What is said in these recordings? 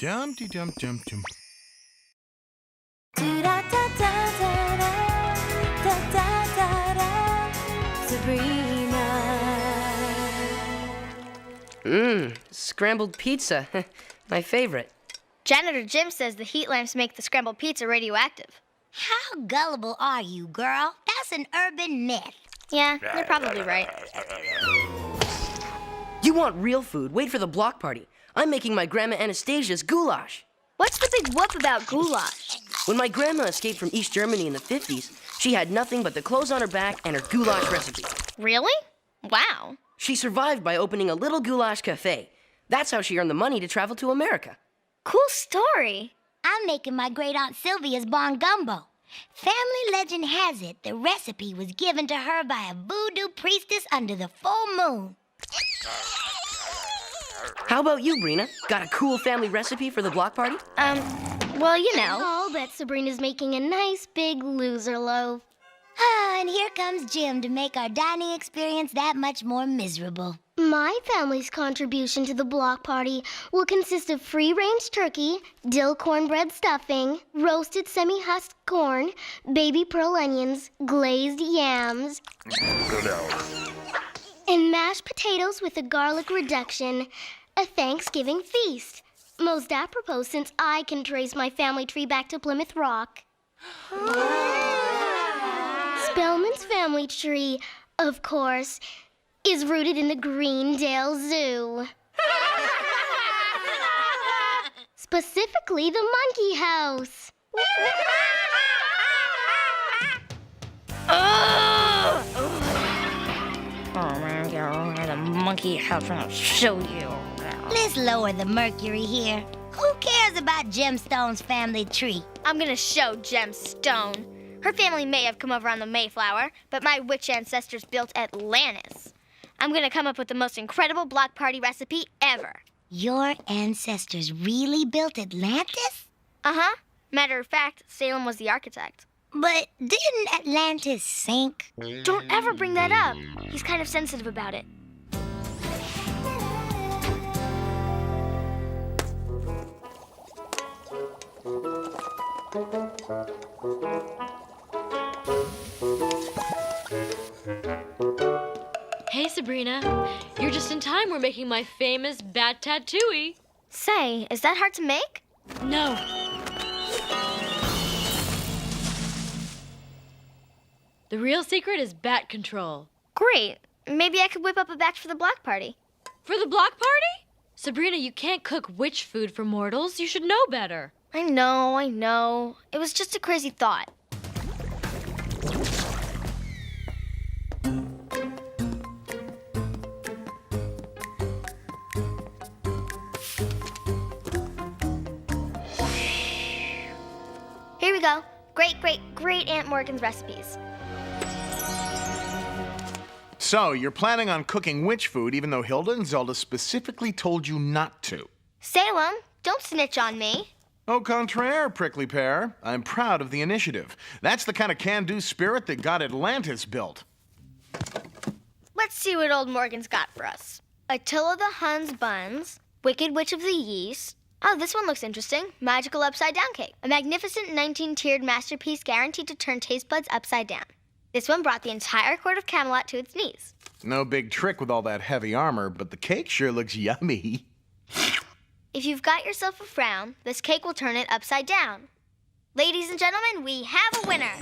Dumpty dum dum dum. Sabrina. Scrambled pizza. My favorite. Janitor Jim says the heat lamps make the scrambled pizza radioactive. How gullible are you, girl? That's an urban myth. Yeah, they're probably right. You want real food? Wait for the block party. I'm making my grandma Anastasia's goulash. What's the big whoop about goulash? When my grandma escaped from East Germany in the 50s, she had nothing but the clothes on her back and her goulash recipe. Really? Wow. She survived by opening a little goulash cafe. That's how she earned the money to travel to America. Cool story. I'm making my great-aunt Sylvia's barn gumbo. Family legend has it the recipe was given to her by a voodoo priestess under the full moon. How about you, Brina? Got a cool family recipe for the block party? Well, you know. I'll bet Sabrina's making a nice big loser loaf. Ah, and here comes Jim to make our dining experience that much more miserable. My family's contribution to the block party will consist of free-range turkey, dill cornbread stuffing, roasted semi-husked corn, baby pearl onions, glazed yams, and mashed potatoes with a garlic reduction. A Thanksgiving feast. Most apropos since I can trace my family tree back to Plymouth Rock. Spellman's family tree, of course, is rooted in the Greendale Zoo. Specifically, the monkey house. Oh, man, the monkey house, I'll show you. Let's lower the mercury here. Who cares about Gemstone's family tree? I'm gonna show Gemstone. Her family may have come over on the Mayflower, but my witch ancestors built Atlantis. I'm gonna come up with the most incredible block party recipe ever. Your ancestors really built Atlantis? Uh-huh. Matter of fact, Salem was the architect. But didn't Atlantis sink? Don't ever bring that up. He's kind of sensitive about it. Hey, Sabrina. You're just in time. We're making my famous bat tattooey. Say, is that hard to make? No. The real secret is bat control. Great. Maybe I could whip up a batch for the block party. For the block party? Sabrina, you can't cook witch food for mortals. You should know better. I know. It was just a crazy thought. Here we go. Great Aunt Morgan's recipes. So, you're planning on cooking witch food even though Hilda and Zelda specifically told you not to. Salem, don't snitch on me. Au contraire, prickly pear. I'm proud of the initiative. That's the kind of can-do spirit that got Atlantis built. Let's see what old Morgan's got for us. Attila the Hun's buns, Wicked Witch of the Yeast. Oh, this one looks interesting. Magical upside-down cake. A magnificent 19-tiered masterpiece guaranteed to turn taste buds upside down. This one brought the entire court of Camelot to its knees. No big trick with all that heavy armor, but the cake sure looks yummy. If you've got yourself a frown, this cake will turn it upside down. Ladies and gentlemen, we have a winner.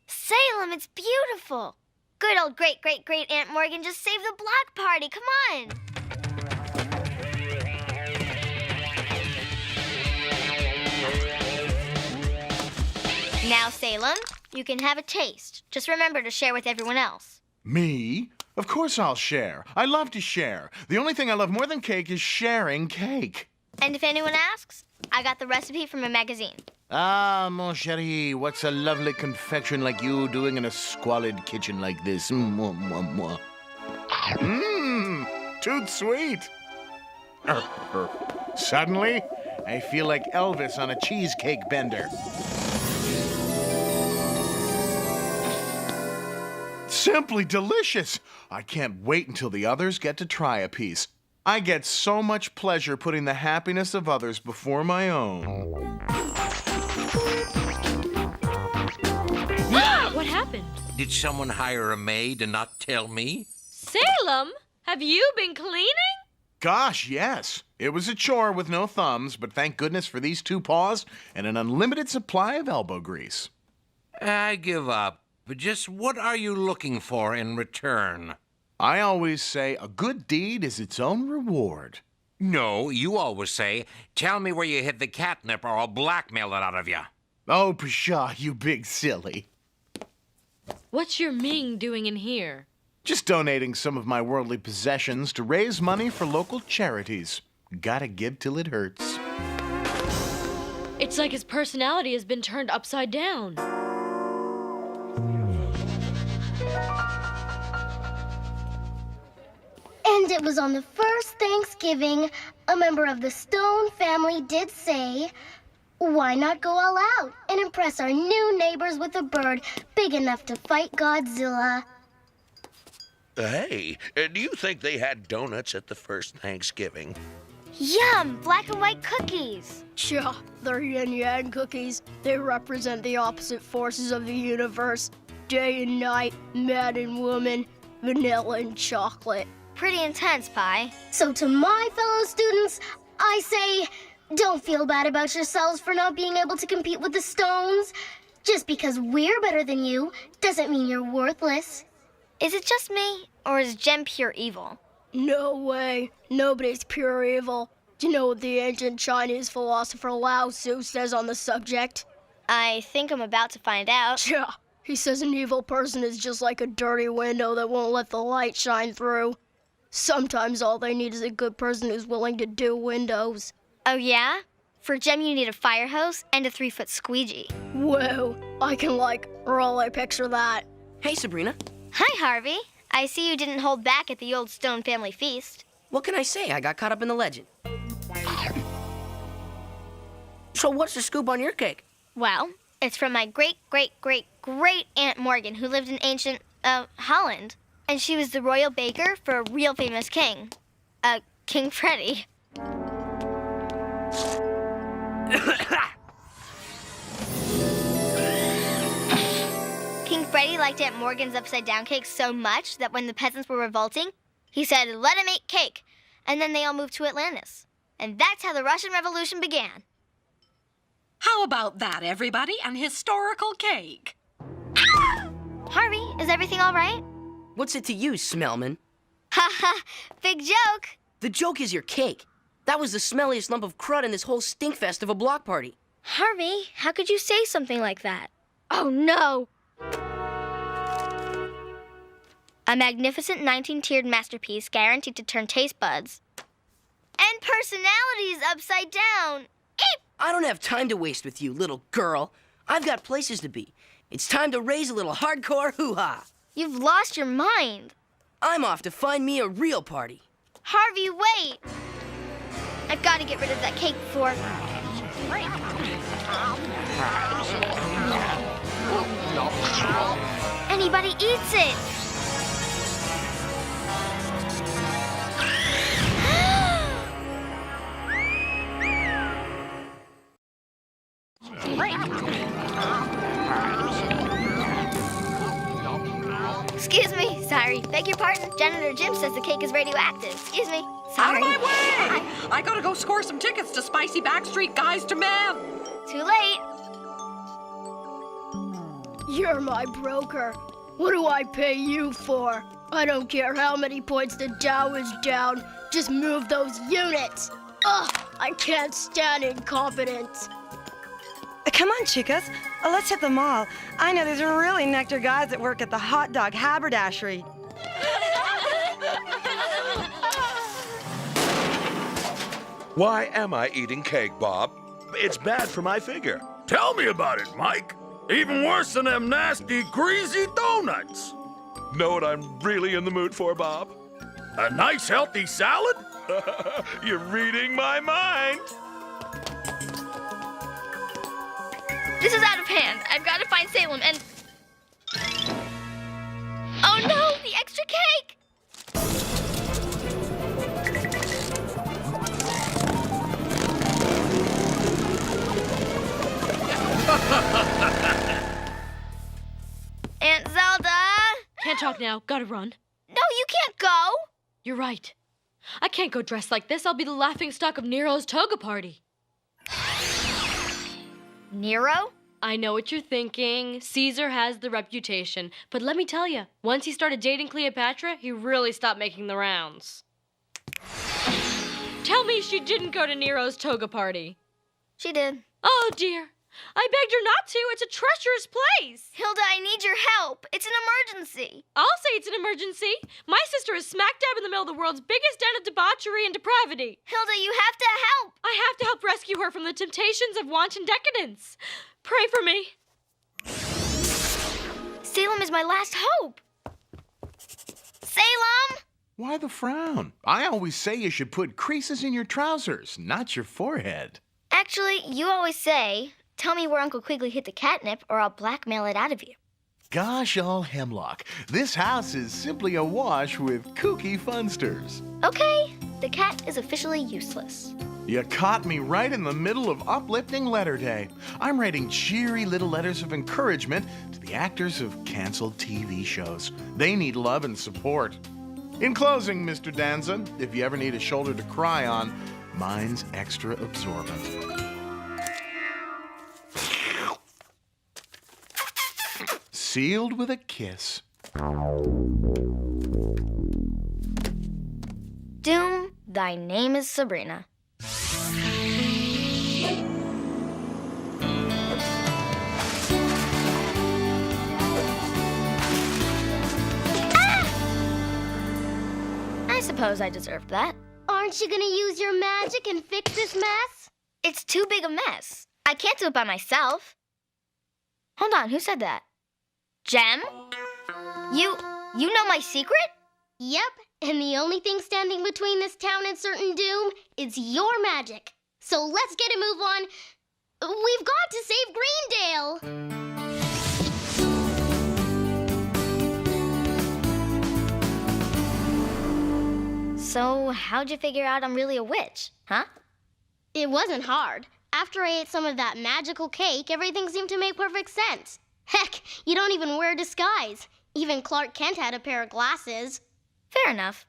Salem, it's beautiful. Good old great Aunt Morgan just saved the block party. Come on. Now, Salem, You can have a taste. Just remember to share with everyone else. Me? Of course I'll share. I love to share. The only thing I love more than cake is sharing cake. And if anyone asks, I got the recipe from a magazine. Ah, mon chéri, what's a lovely confection like you doing in a squalid kitchen like this? Mwah, mwah, mwah. Mmm, too sweet. Suddenly, I feel like Elvis on a cheesecake bender. Simply delicious. I can't wait until the others get to try a piece. I get so much pleasure putting the happiness of others before my own. What happened? Did someone hire a maid and not tell me? Salem? Have you been cleaning? Gosh, yes. It was a chore with no thumbs, but thank goodness for these 2 paws and an unlimited supply of elbow grease. I give up. But just what are you looking for in return? I always say a good deed is its own reward. No, you always say, tell me where you hid the catnip or I'll blackmail it out of you. Oh, pshaw, you big silly. What's your Ming doing in here? Just donating some of my worldly possessions to raise money for local charities. Gotta give till it hurts. It's like his personality has been turned upside down. And it was on the first Thanksgiving, a member of the Stone family did say, why not go all out and impress our new neighbors with a bird big enough to fight Godzilla? Hey, do you think they had donuts at the first Thanksgiving? Yum! Black and white cookies. Yeah, they're yin-yang cookies. They represent the opposite forces of the universe. Day and night, man and woman, vanilla and chocolate. Pretty intense, Pie. So to my fellow students, I say, don't feel bad about yourselves for not being able to compete with the Stones. Just because we're better than you doesn't mean you're worthless. Is it just me, or is Jem pure evil? No way. Nobody's pure evil. Do you know what the ancient Chinese philosopher Lao Tzu says on the subject? I think I'm about to find out. Yeah, he says an evil person is just like a dirty window that won't let the light shine through. Sometimes all they need is a good person who's willing to do windows. Oh, yeah? For Jem, you need a fire hose and a 3-foot squeegee. Whoa, I can really picture that. Hey, Sabrina. Hi, Harvey. I see you didn't hold back at the old Stone family feast. What can I say? I got caught up in the legend. So what's the scoop on your cake? Well, it's from my great-great-great-great Aunt Morgan, who lived in ancient, Holland. And she was the royal baker for a real famous king. King Freddie. King Freddie liked Aunt Morgan's upside-down cake so much that when the peasants were revolting, he said, let him eat cake. And then they all moved to Atlantis. And that's how the Russian Revolution began. How about that, everybody? An historical cake. Harvey, is everything all right? What's it to you, Smellman? Ha ha, big joke. The joke is your cake. That was the smelliest lump of crud in this whole stinkfest of a block party. Harvey, how could you say something like that? Oh, no. A magnificent 19-tiered masterpiece guaranteed to turn taste buds and personalities upside down. Eep! I don't have time to waste with you, little girl. I've got places to be. It's time to raise a little hardcore hoo-ha. You've lost your mind. I'm off to find me a real party. Harvey, wait. I've got to get rid of that cake before... anybody eats it. Excuse me. Sorry. Beg your pardon. Janitor Jim says the cake is radioactive. Excuse me. Sorry. Out of my way! I gotta go score some tickets to Spicy Backstreet Guys to Men. Too late. You're my broker. What do I pay you for? I don't care how many points the Dow is down. Just move those units. Ugh, I can't stand incompetence. Come on, chicas. Let's hit the mall. I know there's really nectar guys that work at the hot dog haberdashery. Why am I eating cake, Bob? It's bad for my figure. Tell me about it, Mike. Even worse than them nasty, greasy donuts. Know what I'm really in the mood for, Bob? A nice, healthy salad? You're reading my mind. This is out of hand. I've got to find Salem and... Oh no, the extra cake! Aunt Zelda! Can't talk now. Gotta run. No, you can't go! You're right. I can't go dressed like this. I'll be the laughingstock of Nero's toga party. Nero? I know what you're thinking. Caesar has the reputation. But let me tell you, once he started dating Cleopatra, he really stopped making the rounds. Tell me she didn't go to Nero's toga party. She did. Oh, dear. I begged her not to. It's a treacherous place. Hilda, I need your help. It's an emergency. I'll say it's an emergency. My sister is smack dab in the middle of the world's biggest den of debauchery and depravity. Hilda, you have to help. I have to help rescue her from the temptations of wanton decadence. Pray for me. Salem is my last hope. Salem! Why the frown? I always say you should put creases in your trousers, not your forehead. Actually, you always say, tell me where Uncle Quigley hid the catnip or I'll blackmail it out of you. Gosh all hemlock, this house is simply awash with kooky funsters. Okay, the cat is officially useless. You caught me right in the middle of uplifting letter day. I'm writing cheery little letters of encouragement to the actors of canceled TV shows. They need love and support. In closing, Mr. Danza, if you ever need a shoulder to cry on, mine's extra absorbent. Sealed with a kiss. Doom, thy name is Sabrina. I suppose I deserved that. Aren't you gonna use your magic and fix this mess? It's too big a mess. I can't do it by myself. Hold on, who said that? Jem? You know my secret? Yep, and the only thing standing between this town and certain doom is your magic. So let's get a move on. We've got to save Greendale! So, how'd you figure out I'm really a witch, huh? It wasn't hard. After I ate some of that magical cake, everything seemed to make perfect sense. Heck, you don't even wear a disguise. Even Clark Kent had a pair of glasses. Fair enough.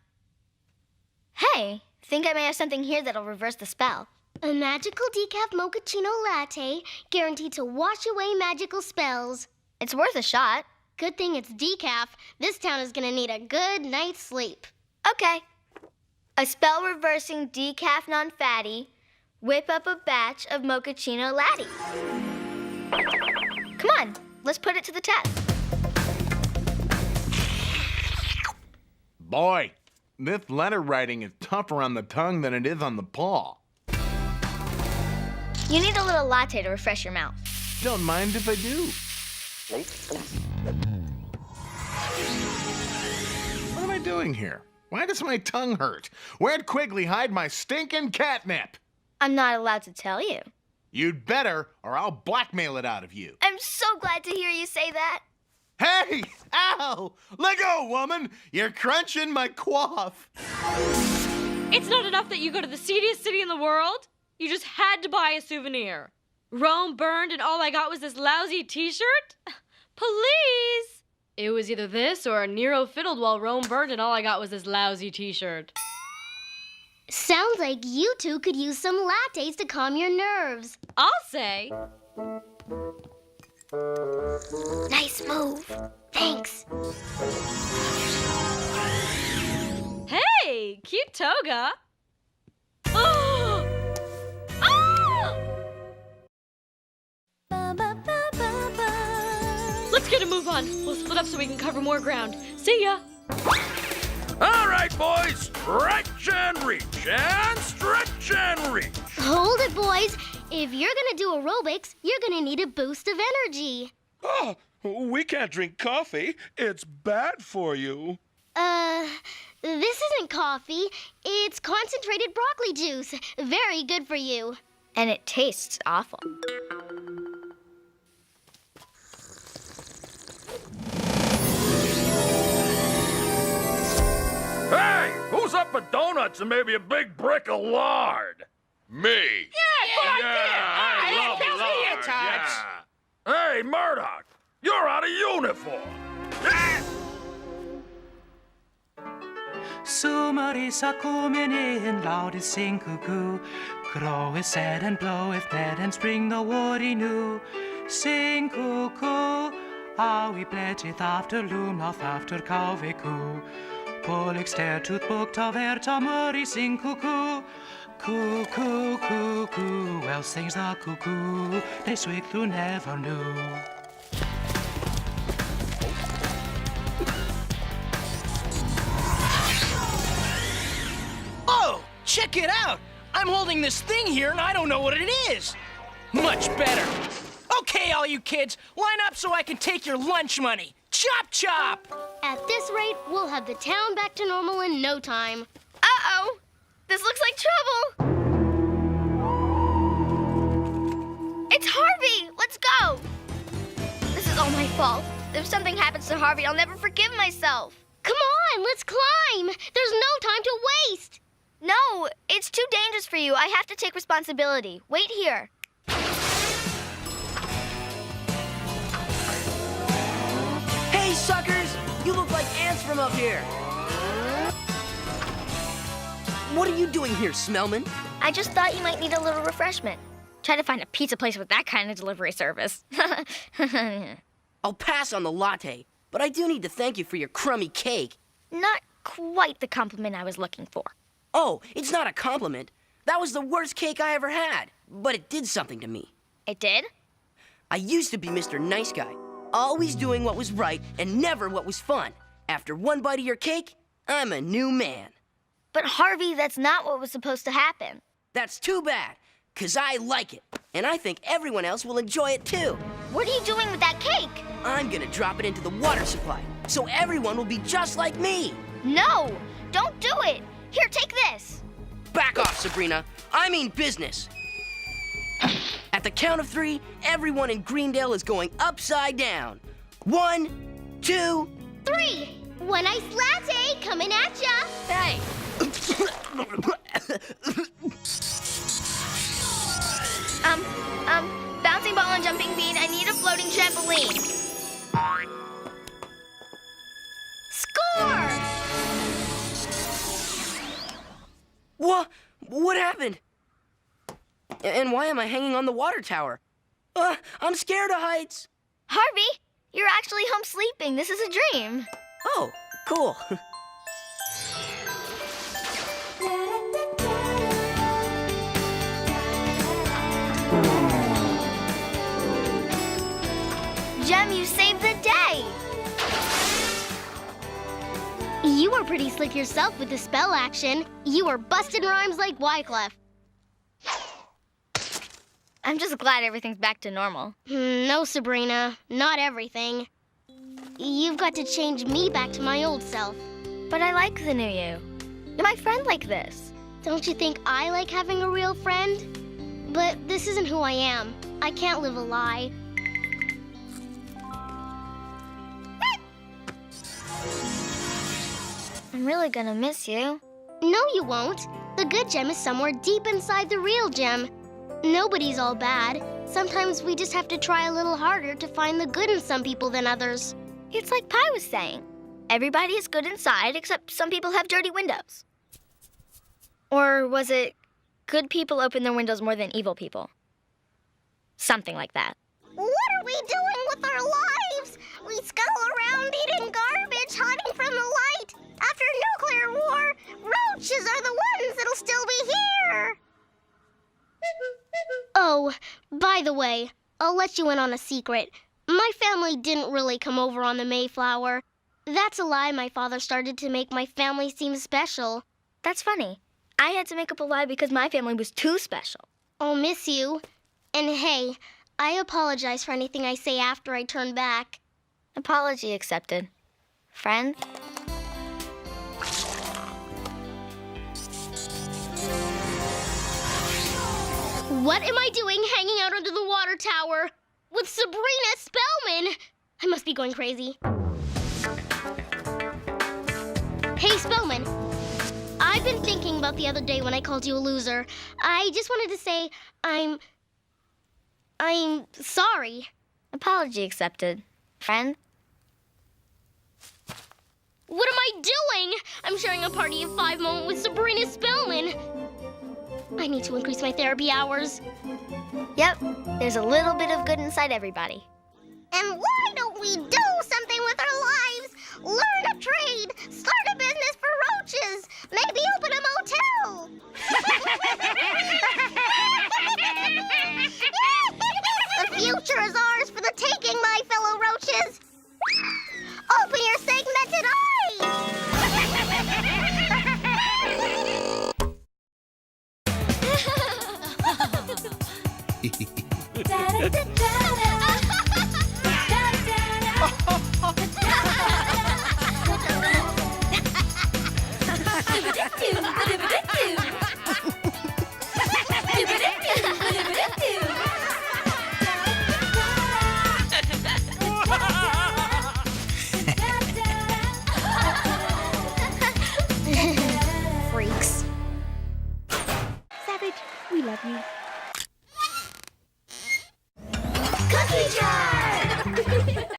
Hey, think I may have something here that'll reverse the spell. A magical decaf mochaccino latte, guaranteed to wash away magical spells. It's worth a shot. Good thing it's decaf. This town is gonna need a good night's sleep. Okay. A spell-reversing decaf non-fatty. Whip up a batch of mochaccino latte. Come on, let's put it to the test. Boy, this letter writing is tougher on the tongue than it is on the paw. You need a little latte to refresh your mouth. Don't mind if I do. What am I doing here? Why does my tongue hurt? Where'd Quigley hide my stinking catnip? I'm not allowed to tell you. You'd better, or I'll blackmail it out of you. I'm so glad to hear you say that. Hey! Ow! Let go, woman! You're crunching my quaff. It's not enough that you go to the seediest city in the world. You just had to buy a souvenir. Rome burned and all I got was this lousy t-shirt? Please! It was either this or Nero fiddled while Rome burned and all I got was this lousy t-shirt. Sounds like you two could use some lattes to calm your nerves. I'll say. Nice move. Thanks. Hey, cute toga. Oh! Ah! move on. We'll split up so we can cover more ground. See ya. All right, boys. Stretch and reach, and stretch and reach. Hold it, boys. If you're gonna do aerobics, you're gonna need a boost of energy. Oh, we can't drink coffee. It's bad for you. This isn't coffee. It's concentrated broccoli juice. Very good for you. And it tastes awful. Hey, who's up for donuts and maybe a big brick of lard? Me. I love lard, Hey, Murdoch, you're out of uniform. Sumarisa coming in, loud as sing cuckoo. Grow is sad and blow if bed and spring the woody new. Sing cuckoo, how we pledgeth after loom, off after cowve coo. Polik stare tooth book ta verta murray sing cuckoo. Cuckoo, cuckoo, well sings the cuckoo, they swig through never knew. Oh, check it out! I'm holding this thing here and I don't know what it is. Much better. Okay, all you kids, line up so I can take your lunch money. Chop, chop! At this rate, we'll have the town back to normal in no time. Uh-oh! This looks like trouble! It's Harvey! Let's go! This is all my fault. If something happens to Harvey, I'll never forgive myself. Come on, let's climb! There's no time to waste! No, it's too dangerous for you. I have to take responsibility. Wait here. Hey, suckers! You look like ants from up here. What are you doing here, Smellman? I just thought you might need a little refreshment. Try to find a pizza place with that kind of delivery service. I'll pass on the latte, but I do need to thank you for your crummy cake. Not quite the compliment I was looking for. Oh, it's not a compliment. That was the worst cake I ever had, but it did something to me. It did? I used to be Mr. Nice Guy, always doing what was right and never what was fun. After one bite of your cake, I'm a new man. But Harvey, that's not what was supposed to happen. That's too bad, 'cause I like it, and I think everyone else will enjoy it too. What are you doing with that cake? I'm gonna drop it into the water supply, so everyone will be just like me. No, don't do it. Here, take this. Back off, Sabrina. I mean business. At the count of 3, everyone in Greendale is going upside down. 1, 2, 3. One ice latte coming at ya. Hey! Bouncing ball and jumping bean. I need a floating trampoline. Score! What happened? And why am I hanging on the water tower? I'm scared of heights. Harvey, you're actually home sleeping. This is a dream. Oh, cool. Jem, you saved the day. You were pretty slick yourself with the spell action. You were busting rhymes like Wyclef. I'm just glad everything's back to normal. No, Sabrina, not everything. You've got to change me back to my old self. But I like the new you. You're my friend like this. Don't you think I like having a real friend? But this isn't who I am. I can't live a lie. I'm really gonna miss you. No, you won't. The good gem is somewhere deep inside the real gem. Nobody's all bad. Sometimes we just have to try a little harder to find the good in some people than others. It's like Pi was saying. Everybody is good inside, except some people have dirty windows. Or was it good people open their windows more than evil people? Something like that. What are we doing with our lives? We scull around eating garbage, hiding from the light. After nuclear war, roaches are the ones that'll still be here. Oh, by the way, I'll let you in on a secret. My family didn't really come over on the Mayflower. That's a lie my father started to make my family seem special. That's funny. I had to make up a lie because my family was too special. I'll miss you. And hey, I apologize for anything I say after I turn back. Apology accepted. Friend? What am I doing hanging out under the water tower with Sabrina Spellman? I must be going crazy. Hey, Spellman. I've been thinking about the other day when I called you a loser. I just wanted to say I'm sorry. Apology accepted. Friend? What am I doing? I'm sharing a party of 5 moment with Sabrina Spellman. I need to increase my therapy hours. Yep, there's a little bit of good inside everybody. And why don't we do something with our lives? Learn a trade, start a business for roaches, maybe open a motel. The future is ours for the taking, my fellow roaches. Open your segmented eyes.